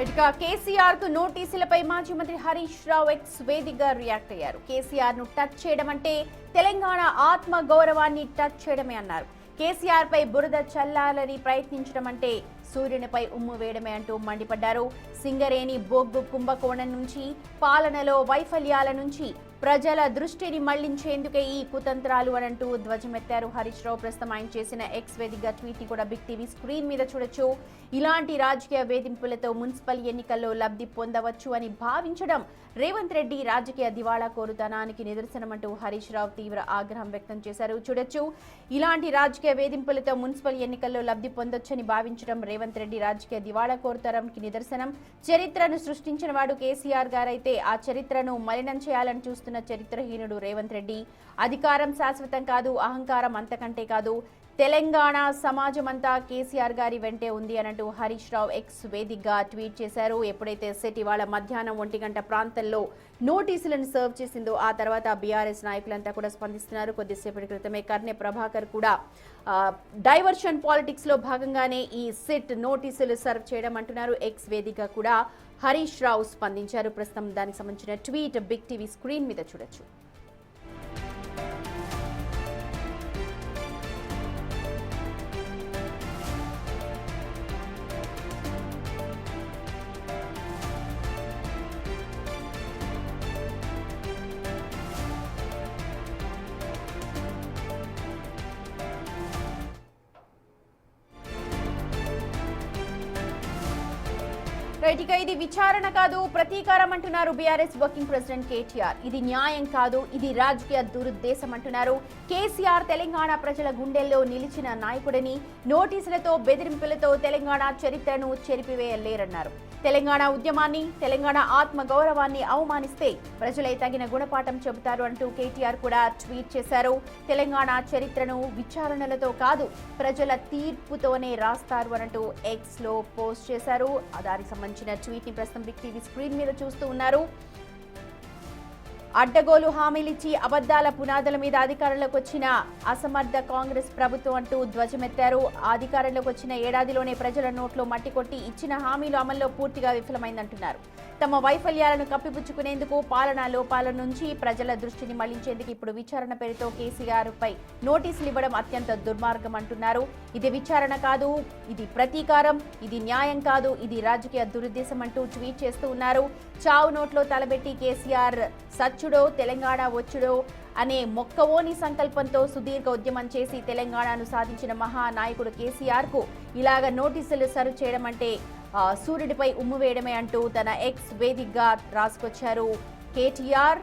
ఇక కేసీఆర్ కు నోటీసులపై మాజీ మంత్రి హరీష్ రావు ఎక్స్ వేదికగా రియాక్ట్ అయ్యారు. కేసీఆర్ ను టచ్ చేయడం అంటే తెలంగాణ ఆత్మ గౌరవాన్ని టచ్ చేయడమే అన్నారు. కేసీఆర్ పై బురద చల్లాలని ప్రయత్నించడం అంటే సూర్యునిపై ఉమ్ము వేయడమే అంటూ మండిపడ్డారు. సింగరేణి బొగ్గు కుంభకోణం నుంచి, పాలనలో వైఫల్యాల నుంచి ప్రజల దృష్టిని మళ్లించేందుకే ఈ కుతంత్రాలు అనంటూ ధ్వజమెత్తారు హరీష్ రావు. ప్రస్తుతం ఆయన చేసిన ఎక్స్ వేదికగా ట్వీట్ ని కూడా బిగ్ టీవీ స్క్రీన్ మీద చూడొచ్చు. ఇలాంటి రాజకీయ వేధింపులతో మున్సిపల్ ఎన్నికల్లో లబ్ధి పొందవచ్చు అని భావించడం రేవంత్ రెడ్డి రాజకీయ దివాళా కోరుతనానికి నిదర్శనమంటూ హరీష్ రావు తీవ్ర ఆగ్రహం వ్యక్తం చేశారు. చూడొచ్చు, ఇలాంటి రాజకీయ వేధింపులతో మున్సిపల్ ఎన్నికల్లో లబ్ధి పొందొచ్చని భావించడం రేవంత్ రెడ్డి రాజకీయ దివాళా కోరుతనంకి నిదర్శనం. చరిత్రను సృష్టించిన వాడు కేసీఆర్ గారైతే ఆ చరిత్రను మలినం చేయాలని చూస్తున్న చరిత్రహీనుడు రేవంత్ రెడ్డి. అధికారం శాశ్వతం కాదు, అహంకారం అంతకంటే కాదు. తెలంగాణ సమాజం అంతా కేసీఆర్ గారి వెంటే ఉంది అన్నట్టు హరీష్ రావు ఎక్స్ వేదికగా ట్వీట్ చేశారు. ఎప్పుడైతే సెట్ ఇవాళ మధ్యాహ్నం 1 గంట ప్రాంతంలో నోటీసులను సర్వ్ చేసిందో ఆ తర్వాత బీఆర్ఎస్ నాయకులంతా కూడా స్పందిస్తున్నారు. కొద్దిసేపటి క్రితమే కర్నె ప్రభాకర్ కూడా డైవర్షన్ పాలిటిక్స్ లో భాగంగానే ఈ సెట్ నోటీసులు సర్వ్ చేయడం అంటున్నారు. ఎక్స్ వేదికగా కూడా హరీష్ రావు స్పందించారు. ప్రస్తుతం దానికి సంబంధించిన ట్వీట్ బిగ్ టీవీ స్క్రీన్ మీద చూడొచ్చు. ఇక ఇది విచారణ కాదు, ప్రతీకారం అంటున్నారు బీఆర్ఎస్ వర్కింగ్ ప్రెసిడెంట్ కేటీఆర్. ఇది న్యాయం కాదు, ఇది రాజకీయ దురుద్దేశం అంటున్నారు. కేసీఆర్ తెలంగాణ ప్రజల గుండెల్లో నిలిచిన నాయకుడని, నోటీసులతో బెదిరింపులతో తెలంగాణ చరిత్రను చెరిపివేయలేరన్నారు. తెలంగాణ ఉద్యమాన్ని, తెలంగాణ ఆత్మ గౌరవాన్ని అవమానిస్తే ప్రజలే తగిన గుణపాఠం చెబుతారు అంటూ కేటీఆర్ కూడా ట్వీట్ చేశారు. తెలంగాణ చరిత్రను విచారణలతో కాదు, ప్రజల తీర్పుతోనే రాస్తారు అనంటూ ఎక్స్ లో పోస్ట్ చేశారు. దానికి సంబంధించిన ట్వీట్ ని ప్రస్తుతం బిగ్ టీవీ స్క్రీన్ మీద చూస్తూ ఉన్నారు. అడ్డగోలు హామీలిచ్చి అబద్దాల పునాదుల మీద అధికారంలోకి వచ్చిన అసమర్థ కాంగ్రెస్ ప్రభుత్వం అంటూ ధ్వజమెత్తారు. అధికారంలోకి వచ్చిన ఏడాదిలోనే ప్రజల నోట్లో మట్టి కొట్టి ఇచ్చిన హామీలు అమల్లో పూర్తిగా విఫలమైందంటున్నారు. తమ వైఫల్యాలను కప్పిపుచ్చుకునేందుకు, పాలనా లోపాల నుంచి ప్రజల దృష్టిని మళ్లించేందుకు ఇప్పుడు విచారణ పేరుతో కేసీఆర్ పై నోటీసులు ఇవ్వడం అత్యంత దుర్మార్గం అంటున్నారు. ఇది విచారణ కాదు, ఇది ప్రతీకారం, ఇది న్యాయం కాదు, ఇది రాజకీయ దురుద్దేశం అంటూ ట్వీట్ చేస్తూ ఉన్నారు. చావు నోట్లో తలబెట్టి కేసీఆర్ సచ్చుడో తెలంగాణ వచ్చుడో అనే మొక్కవోని సంకల్పంతో సుదీర్ఘ ఉద్యమం చేసి తెలంగాణను సాధించిన మహానాయకుడు కేసీఆర్ కు ఇలాగ నోటీసులు సర్వ్ చేయడం అంటే సూర్యుడిపై ఉమ్ము వేయడమే అంటూ తన ఎక్స్ వేదికగా రాసుకొచ్చారు కేటీఆర్.